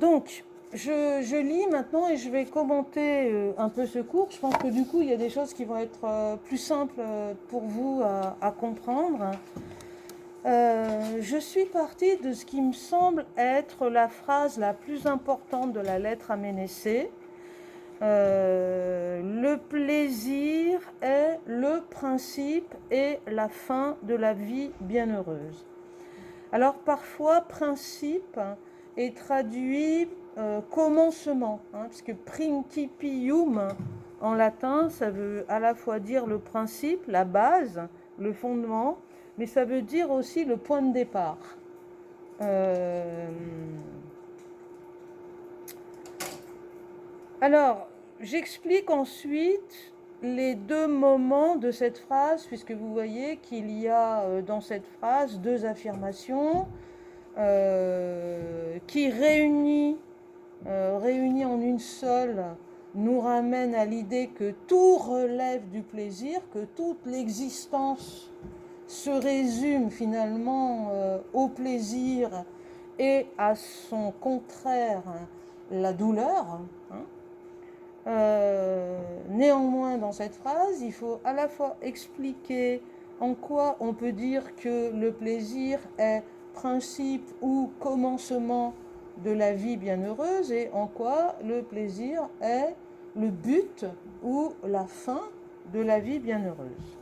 Donc, je lis maintenant et je vais commenter un peu ce cours. Je pense que du coup, il y a des choses qui vont être plus simples pour vous à comprendre. Je suis partie de ce qui me semble être la phrase la plus importante de la lettre à Ménécée. Le plaisir est le principe et la fin de la vie bienheureuse. Alors parfois, principe est traduit commencement, puisque principium en latin, ça veut à la fois dire le principe, la base, le fondement, mais ça veut dire aussi le point de départ. Alors, j'explique ensuite les deux moments de cette phrase, puisque vous voyez qu'il y a dans cette phrase deux affirmations qui réunies en une seule nous ramènent à l'idée que tout relève du plaisir, que toute l'existence se résume finalement au plaisir et à son contraire, la douleur. Néanmoins, dans cette phrase, il faut à la fois expliquer en quoi on peut dire que le plaisir est principe ou commencement de la vie bienheureuse et en quoi le plaisir est le but ou la fin de la vie bienheureuse.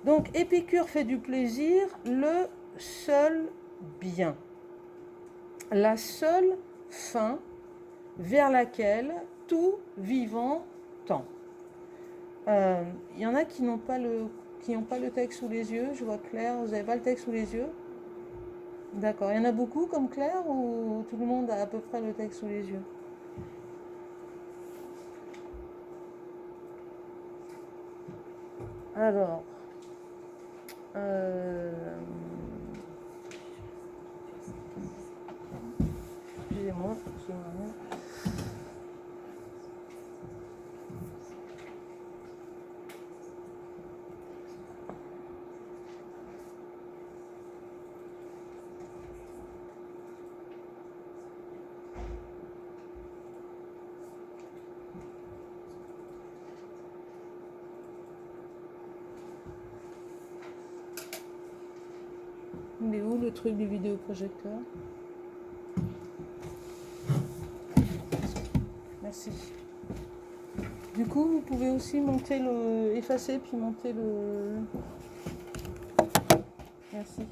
Donc Épicure fait du plaisir le seul bien, la seule fin vers laquelle tout vivant tend. Il y en a qui n'ont pas le texte sous les yeux. Je vois Claire, vous n'avez pas le texte sous les yeux? D'accord. Il y en a beaucoup comme Claire ou tout le monde a à peu près le texte sous les yeux? Alors, excusez-moi. Il est où le truc du vidéoprojecteur? Merci. Du coup, vous pouvez aussi monter effacer puis monter le... Merci.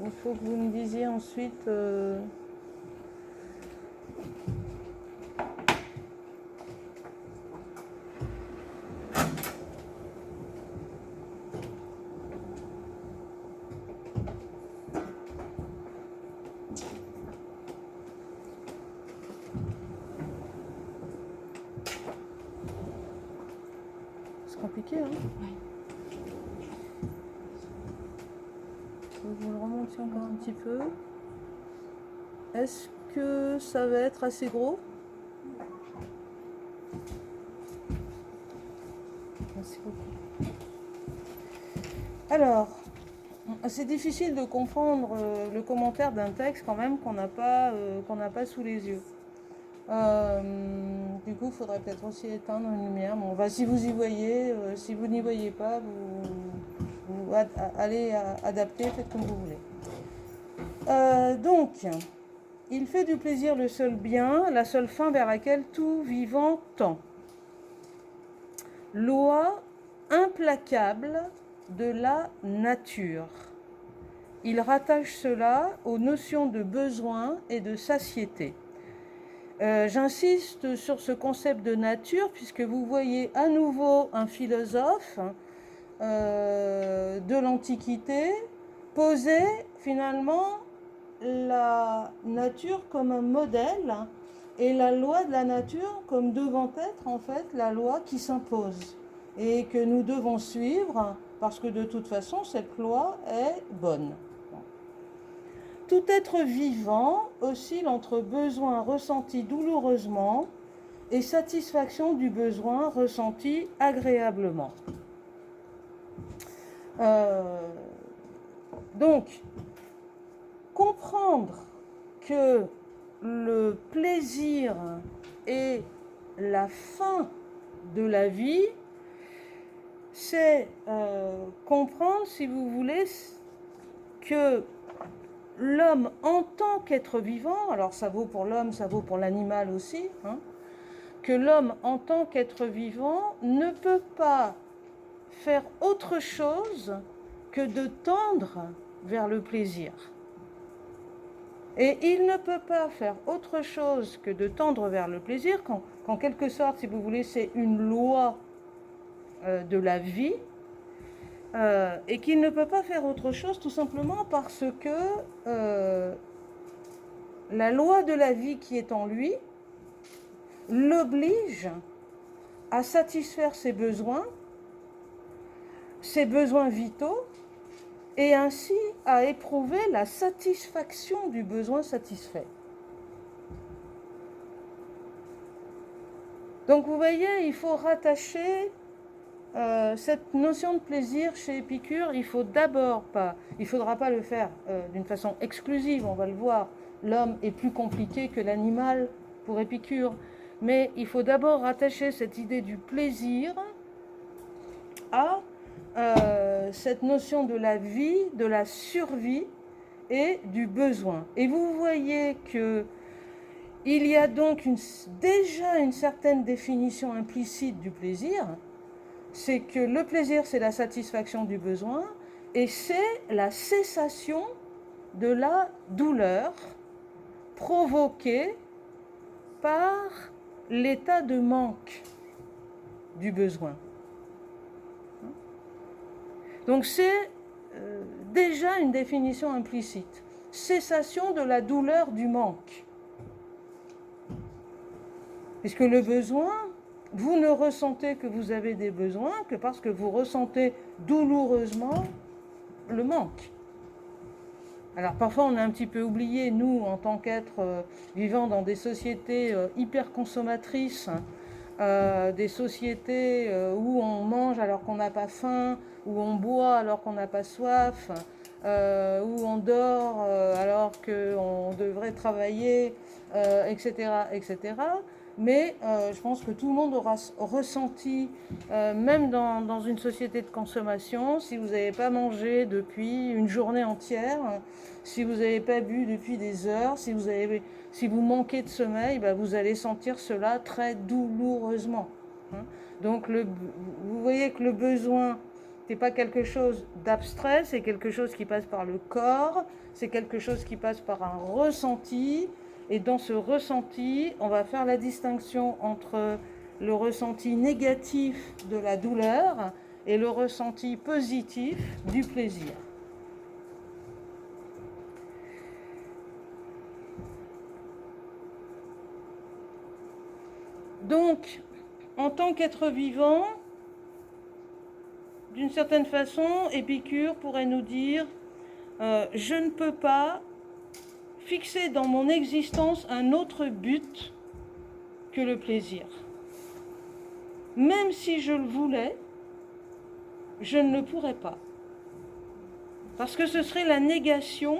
Il faut que vous me disiez ensuite... C'est compliqué, hein? Oui. Vous le remontez encore un petit peu. Est-ce que ça va être assez gros? Merci beaucoup. Alors, c'est difficile de comprendre le commentaire d'un texte quand même qu'on n'a pas sous les yeux. Du coup, il faudrait peut-être aussi éteindre une lumière. Bon, si vous y voyez, si vous n'y voyez pas, vous allez adapter, faites comme vous voulez. Donc, il fait du plaisir le seul bien, la seule fin vers laquelle tout vivant tend. Loi implacable de la nature. Il rattache cela aux notions de besoin et de satiété. J'insiste sur ce concept de nature puisque vous voyez à nouveau un philosophe de l'Antiquité poser finalement la nature comme un modèle et la loi de la nature comme devant être en fait la loi qui s'impose et que nous devons suivre parce que de toute façon cette loi est bonne. Tout être vivant oscille entre besoin ressenti douloureusement et satisfaction du besoin ressenti agréablement. Donc, comprendre que le plaisir est la fin de la vie, c'est comprendre, si vous voulez, que l'homme en tant qu'être vivant, alors ça vaut pour l'homme, ça vaut pour l'animal aussi, hein, que l'homme en tant qu'être vivant ne peut pas faire autre chose que de tendre vers le plaisir. Et il ne peut pas faire autre chose que de tendre vers le plaisir, qu'en quelque sorte, si vous voulez, c'est une loi de la vie, et qu'il ne peut pas faire autre chose tout simplement parce que la loi de la vie qui est en lui l'oblige à satisfaire ses besoins vitaux, et ainsi à éprouver la satisfaction du besoin satisfait. Donc vous voyez, il faut rattacher cette notion de plaisir chez Épicure. Il ne faudra pas le faire d'une façon exclusive, on va le voir. L'homme est plus compliqué que l'animal pour Épicure, mais il faut d'abord rattacher cette idée du plaisir à cette notion de la vie, de la survie et du besoin. Et vous voyez que il y a donc déjà une certaine définition implicite du plaisir, c'est que le plaisir, c'est la satisfaction du besoin, et c'est la cessation de la douleur provoquée par l'état de manque du besoin. Donc c'est déjà une définition implicite. Cessation de la douleur du manque. Puisque le besoin, vous ne ressentez que vous avez des besoins que parce que vous ressentez douloureusement le manque. Alors parfois on a un petit peu oublié, nous, en tant qu'êtres vivant dans des sociétés hyper consommatrices, des sociétés où on mange alors qu'on n'a pas faim, où on boit alors qu'on n'a pas soif, où on dort alors qu'on devrait travailler, etc., etc. Mais je pense que tout le monde aura ressenti, même dans une société de consommation, si vous n'avez pas mangé depuis une journée entière, si vous n'avez pas bu depuis des heures, si vous manquez de sommeil, ben vous allez sentir cela très douloureusement. Donc vous voyez que le besoin, ce n'est pas quelque chose d'abstrait, c'est quelque chose qui passe par le corps, c'est quelque chose qui passe par un ressenti. Et dans ce ressenti, on va faire la distinction entre le ressenti négatif de la douleur et le ressenti positif du plaisir. Donc, en tant qu'être vivant, d'une certaine façon, Épicure pourrait nous dire je ne peux pas fixer dans mon existence un autre but que le plaisir. Même si je le voulais, je ne le pourrais pas. Parce que ce serait la négation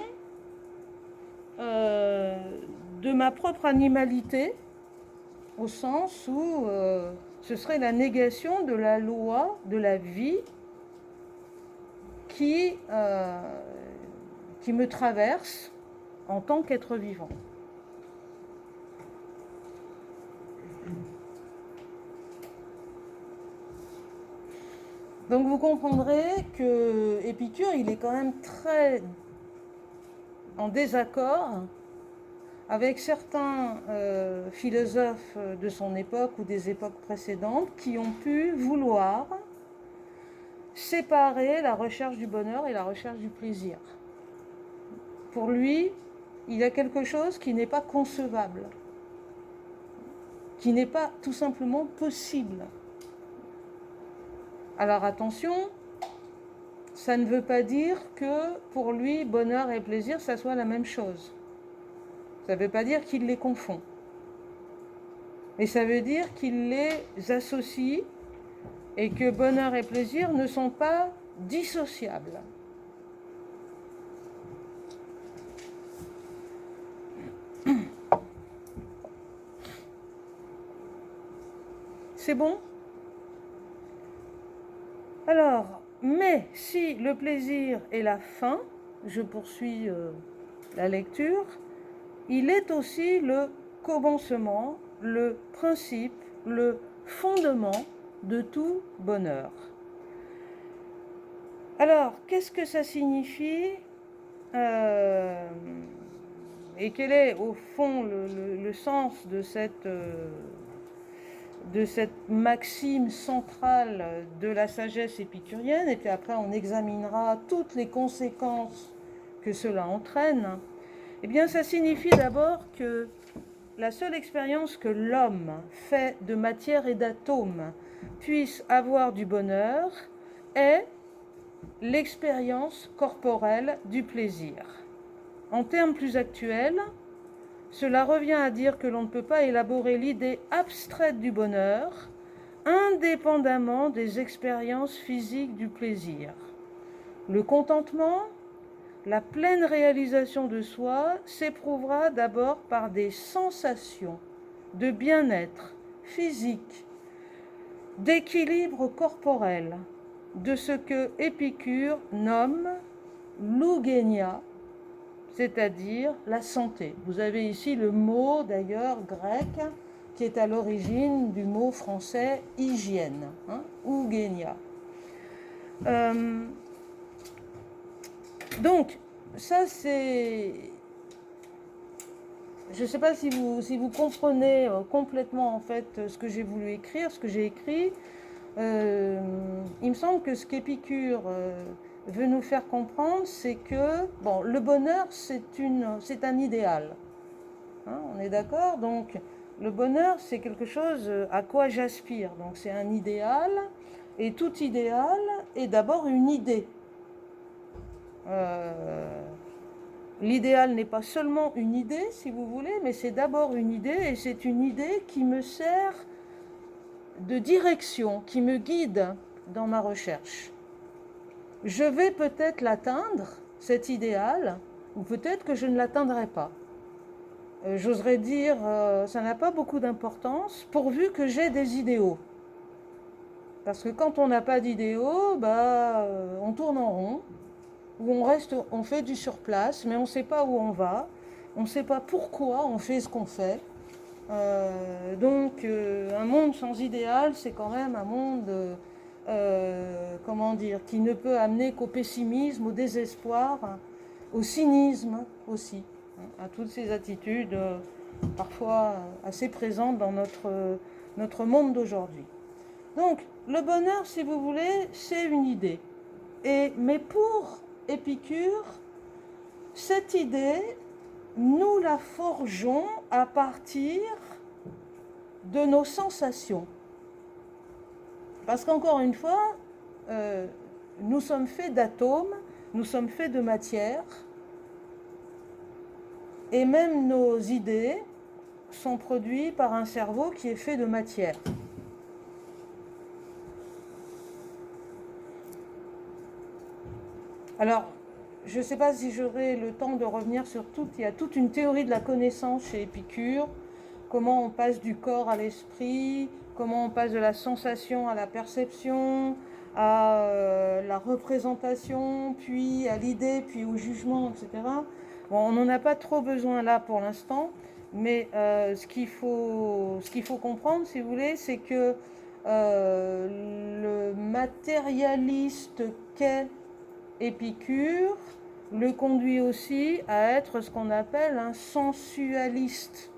de ma propre animalité, au sens où ce serait la négation de la loi de la vie qui me traverse en tant qu'être vivant. Donc vous comprendrez que Épicure, il est quand même très en désaccord avec certains philosophes de son époque ou des époques précédentes qui ont pu vouloir séparer la recherche du bonheur et la recherche du plaisir. Pour lui, il y a quelque chose qui n'est pas concevable, qui n'est pas tout simplement possible. Alors attention, ça ne veut pas dire que pour lui, bonheur et plaisir, ça soit la même chose. Ça ne veut pas dire qu'il les confond. Mais ça veut dire qu'il les associe et que bonheur et plaisir ne sont pas dissociables. C'est bon? Alors, mais si le plaisir est la fin, je poursuis la lecture, il est aussi le commencement, le principe, le fondement de tout bonheur. Alors, qu'est-ce que ça signifie et quel est au fond le sens de cette maxime centrale de la sagesse épicurienne? Et puis après, on examinera toutes les conséquences que cela entraîne. Eh bien, ça signifie d'abord que la seule expérience que l'homme fait de matière et d'atomes puisse avoir du bonheur est l'expérience corporelle du plaisir. En termes plus actuels, cela revient à dire que l'on ne peut pas élaborer l'idée abstraite du bonheur indépendamment des expériences physiques du plaisir. Le contentement, la pleine réalisation de soi, s'éprouvera d'abord par des sensations de bien-être physique, d'équilibre corporel, de ce que Épicure nomme l'ougénia, c'est-à-dire la santé. Vous avez ici le mot d'ailleurs grec qui est à l'origine du mot français hygiène, ougénia. Donc, ça c'est... Je ne sais pas si vous comprenez complètement en fait ce que j'ai voulu écrire, ce que j'ai écrit. Il me semble que ce qu'Épicure veut nous faire comprendre, c'est que bon, le bonheur, c'est un idéal. On est d'accord? Donc, le bonheur, c'est quelque chose à quoi j'aspire. Donc, c'est un idéal, et tout idéal est d'abord une idée. L'idéal n'est pas seulement une idée, si vous voulez, mais c'est d'abord une idée, et c'est une idée qui me sert de direction, qui me guide dans ma recherche. Je vais peut-être l'atteindre, cet idéal, ou peut-être que je ne l'atteindrai pas. J'oserais dire, ça n'a pas beaucoup d'importance, pourvu que j'ai des idéaux. Parce que quand on n'a pas d'idéaux, on tourne en rond, ou on fait du surplace, mais on ne sait pas où on va, on ne sait pas pourquoi on fait ce qu'on fait. Donc, un monde sans idéal, c'est quand même un monde, qui ne peut amener qu'au pessimisme, au désespoir, au cynisme aussi, à toutes ces attitudes parfois assez présentes dans notre monde d'aujourd'hui. Donc, le bonheur, si vous voulez, c'est une idée. Mais pour Épicure, cette idée, nous la forgeons à partir de nos sensations. Parce qu'encore une fois, nous sommes faits d'atomes, nous sommes faits de matière, et même nos idées sont produites par un cerveau qui est fait de matière. Alors, je ne sais pas si j'aurai le temps de revenir sur tout. Il y a toute une théorie de la connaissance chez Épicure, comment on passe du corps à l'esprit, comment on passe de la sensation à la perception, à la représentation, puis à l'idée, puis au jugement, etc. Bon, on n'en a pas trop besoin là pour l'instant, mais ce qu'il faut comprendre, si vous voulez, c'est que le matérialiste qu'est Épicure le conduit aussi à être ce qu'on appelle un sensualiste.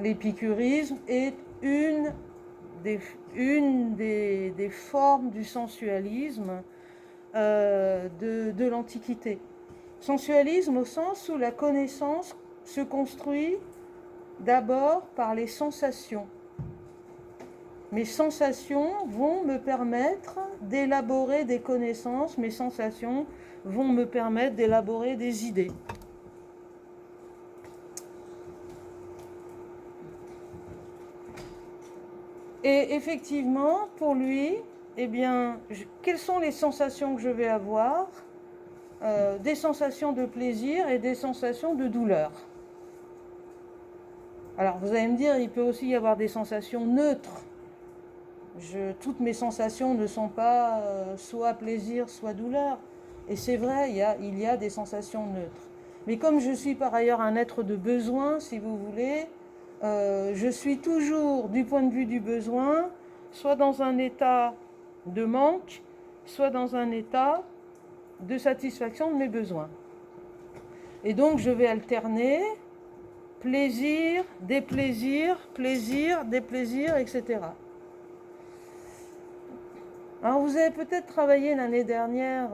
L'épicurisme est une des formes du sensualisme de l'Antiquité. Sensualisme au sens où la connaissance se construit d'abord par les sensations. Mes sensations vont me permettre d'élaborer des connaissances, mes sensations vont me permettre d'élaborer des idées. Et effectivement, pour lui, eh bien, quelles sont les sensations que je vais avoir? Des sensations de plaisir et des sensations de douleur. Alors, vous allez me dire, il peut aussi y avoir des sensations neutres. Toutes mes sensations ne sont pas soit plaisir, soit douleur. Et c'est vrai, il y a des sensations neutres. Mais comme je suis par ailleurs un être de besoin, si vous voulez, je suis toujours, du point de vue du besoin, soit dans un état de manque, soit dans un état de satisfaction de mes besoins. Et donc, je vais alterner plaisir, déplaisir, etc. Alors, vous avez peut-être travaillé l'année dernière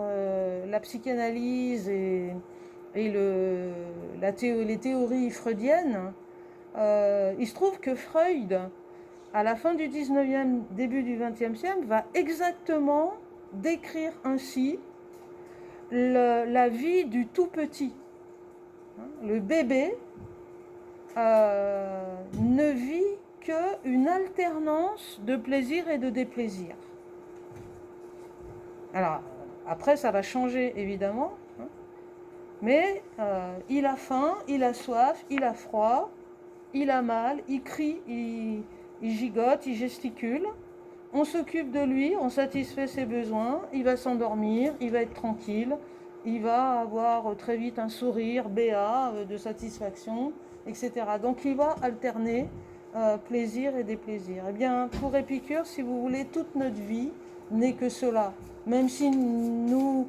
la psychanalyse et les théories freudiennes. Il se trouve que Freud, à la fin du 19e, début du 20e siècle, va exactement décrire ainsi la vie du tout petit. Le bébé ne vit qu'une alternance de plaisir et de déplaisir. Alors, après, ça va changer, évidemment. Mais il a faim, il a soif, il a froid, il a mal, il crie, il gigote, il gesticule. On s'occupe de lui, on satisfait ses besoins, il va s'endormir, il va être tranquille, il va avoir très vite un sourire béat de satisfaction, etc. Donc il va alterner plaisir et déplaisir. Eh bien, pour Épicure, si vous voulez, toute notre vie n'est que cela. Même si nous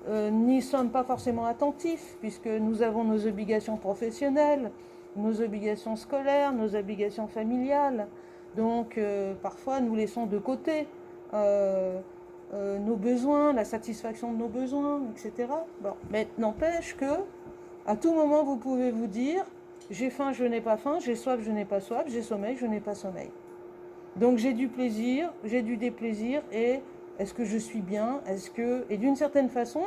n'y sommes pas forcément attentifs, puisque nous avons nos obligations professionnelles, nos obligations scolaires, nos obligations familiales. Donc parfois nous laissons de côté nos besoins, la satisfaction de nos besoins, etc. Bon, mais n'empêche que à tout moment vous pouvez vous dire j'ai faim, je n'ai pas faim, j'ai soif, je n'ai pas soif, j'ai sommeil, je n'ai pas sommeil. Donc j'ai du plaisir, j'ai du déplaisir, et est-ce que je suis bien? Et d'une certaine façon,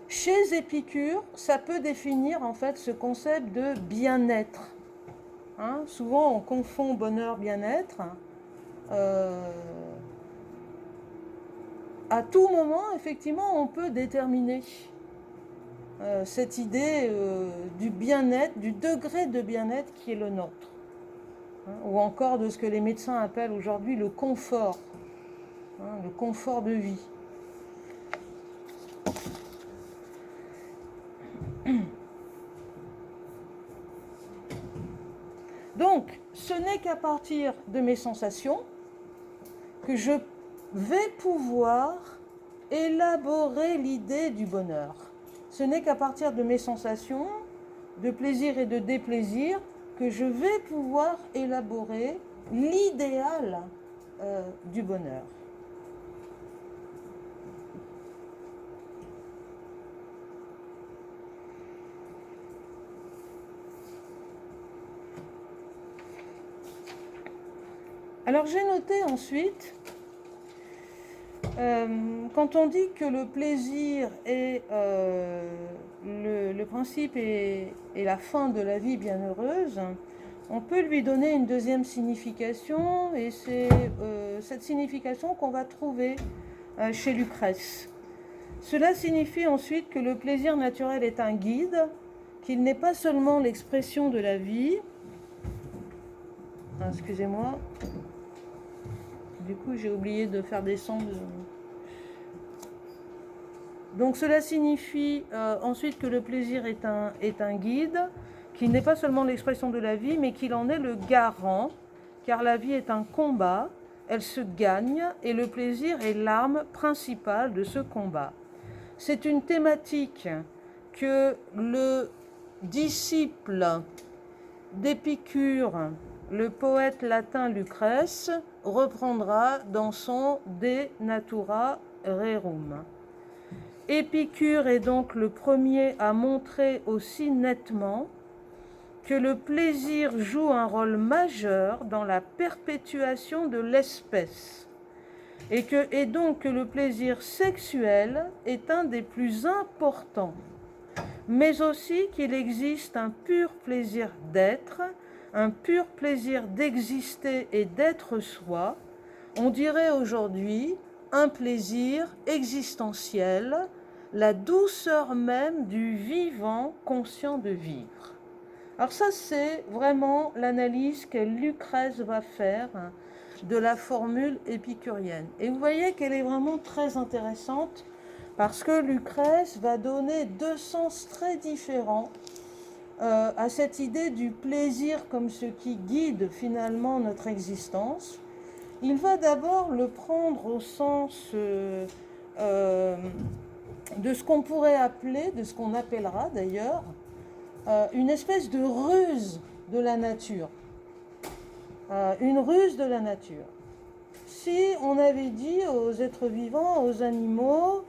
chez Épicure, ça peut définir en fait ce concept de bien-être. Souvent on confond bonheur, bien-être. À tout moment, effectivement, on peut déterminer cette idée du bien-être, du degré de bien-être qui est le nôtre. Ou encore de ce que les médecins appellent aujourd'hui le confort de vie. Donc, ce n'est qu'à partir de mes sensations que je vais pouvoir élaborer l'idée du bonheur. Ce n'est qu'à partir de mes sensations, de plaisir et de déplaisir, que je vais pouvoir élaborer l'idéal du bonheur. Alors j'ai noté ensuite, quand on dit que le plaisir est le principe et la fin de la vie bienheureuse, on peut lui donner une deuxième signification, et c'est cette signification qu'on va trouver chez Lucrèce. Cela signifie ensuite que le plaisir naturel est un guide, qu'il n'est pas seulement l'expression de la vie. Excusez-moi. Du coup, j'ai oublié de faire descendre. Donc cela signifie ensuite que le plaisir est un guide, qu'il n'est pas seulement l'expression de la vie, mais qu'il en est le garant, car la vie est un combat, elle se gagne, et le plaisir est l'arme principale de ce combat. C'est une thématique que le disciple d'Épicure, le poète latin Lucrèce, reprendra dans son De Natura Rerum. Épicure est donc le premier à montrer aussi nettement que le plaisir joue un rôle majeur dans la perpétuation de l'espèce. et donc que le plaisir sexuel est un des plus importants, mais aussi qu'il existe un pur plaisir d'être, un pur plaisir d'exister et d'être soi, on dirait aujourd'hui un plaisir existentiel, la douceur même du vivant conscient de vivre. Alors ça, c'est vraiment l'analyse que Lucrèce va faire de la formule épicurienne. Et vous voyez qu'elle est vraiment très intéressante parce que Lucrèce va donner deux sens très différents à cette idée du plaisir comme ce qui guide finalement notre existence. Il va d'abord le prendre au sens de ce qu'on pourrait appeler, de ce qu'on appellera d'ailleurs, une espèce de ruse de la nature. Une ruse de la nature. Si on avait dit aux êtres vivants, aux animaux,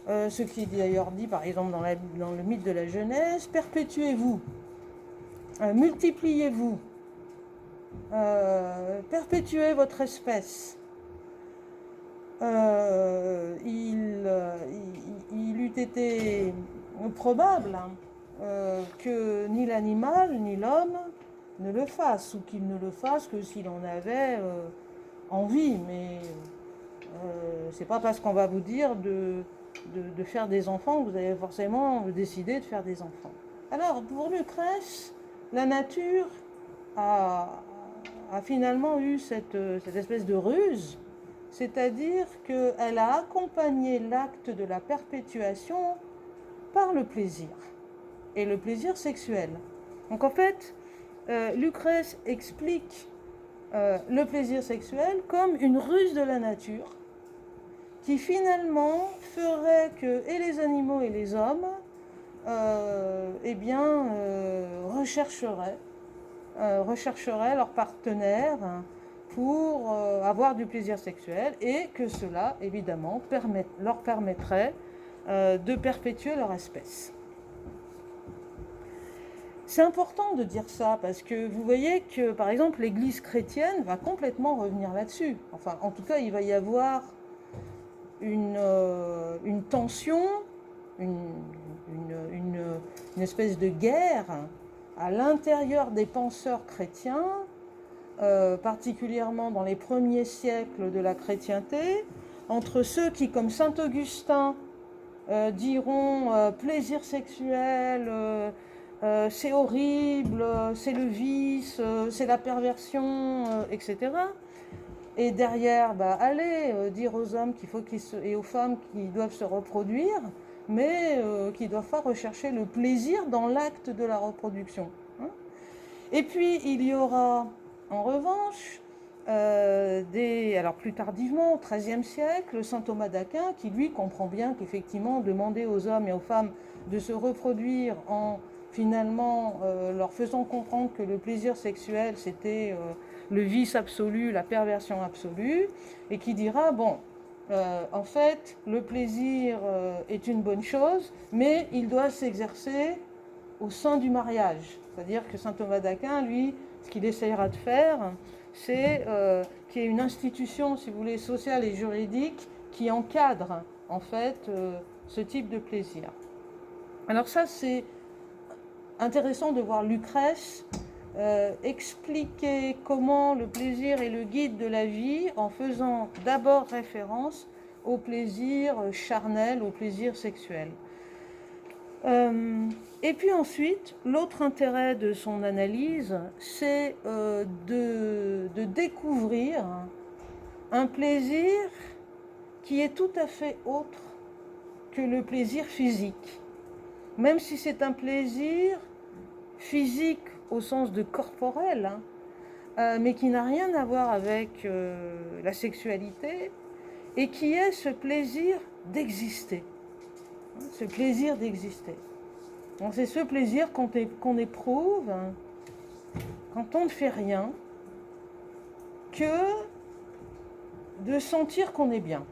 ce qui est d'ailleurs dit par exemple dans le mythe de la Genèse, perpétuez-vous, multipliez-vous, perpétuez votre espèce. Il eût été probable que ni l'animal ni l'homme ne le fasse, ou qu'il ne le fasse que s'il en avait envie. Mais c'est pas parce qu'on va vous dire de faire des enfants que vous allez forcément décider de faire des enfants. Alors pour Lucrèce, la nature a finalement eu cette espèce de ruse, c'est-à-dire qu'elle a accompagné l'acte de la perpétuation par le plaisir, et le plaisir sexuel. Donc en fait, Lucrèce explique le plaisir sexuel comme une ruse de la nature qui finalement ferait que et les animaux et les hommes rechercheraient leur partenaire pour avoir du plaisir sexuel, et que cela évidemment leur permettrait de perpétuer leur espèce. C'est important de dire ça parce que vous voyez que par exemple l'Église chrétienne va complètement revenir là-dessus. Enfin, en tout cas, il va y avoir une tension, une espèce de guerre à l'intérieur des penseurs chrétiens, particulièrement dans les premiers siècles de la chrétienté, entre ceux qui, comme saint Augustin, diront plaisir sexuel, c'est horrible, c'est le vice, c'est la perversion, etc. Et derrière, allez dire aux hommes et aux femmes qu'ils doivent se reproduire, mais qu'ils ne doivent pas rechercher le plaisir dans l'acte de la reproduction. Et puis il y aura en revanche, alors plus tardivement, au XIIIe siècle, saint Thomas d'Aquin, qui lui comprend bien qu'effectivement demander aux hommes et aux femmes de se reproduire en finalement leur faisant comprendre que le plaisir sexuel c'était le vice absolu, la perversion absolue, et qui dira en fait le plaisir est une bonne chose, mais il doit s'exercer au sein du mariage. C'est-à-dire que saint Thomas d'Aquin, lui, ce qu'il essayera de faire, c'est qu'il y ait une institution, si vous voulez, sociale et juridique qui encadre en fait ce type de plaisir. Alors ça, c'est intéressant de voir Lucrèce expliquer comment le plaisir est le guide de la vie en faisant d'abord référence au plaisir charnel, au plaisir sexuel. Et puis ensuite, l'autre intérêt de son analyse, c'est de découvrir un plaisir qui est tout à fait autre que le plaisir physique. Même si c'est un plaisir physique au sens de corporel, mais qui n'a rien à voir avec la sexualité, et qui est ce plaisir d'exister. Ce plaisir d'exister. Donc c'est ce plaisir qu'on éprouve quand on ne fait rien que de sentir qu'on est bien.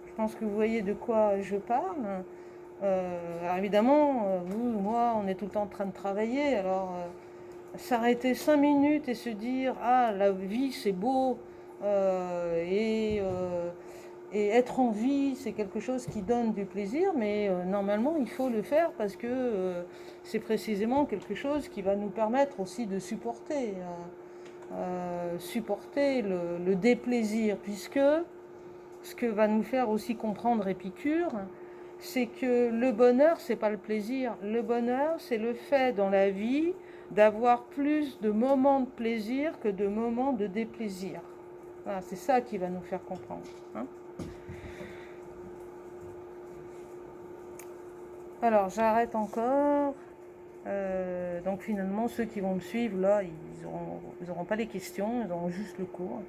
Je pense que vous voyez de quoi je parle. Alors évidemment, vous, moi, on est tout le temps en train de travailler. Alors s'arrêter 5 minutes et se dire « Ah, la vie c'est beau, et et être en vie, c'est quelque chose qui donne du plaisir, mais normalement, il faut le faire parce que c'est précisément quelque chose qui va nous permettre aussi de supporter le déplaisir, puisque ce que va nous faire aussi comprendre Épicure, c'est que le bonheur, c'est pas le plaisir. Le bonheur, c'est le fait dans la vie d'avoir plus de moments de plaisir que de moments de déplaisir. Voilà, c'est ça qui va nous faire comprendre. Hein. Alors, j'arrête encore. Donc finalement, ceux qui vont me suivre, là, ils auront pas les questions, ils auront juste le cours.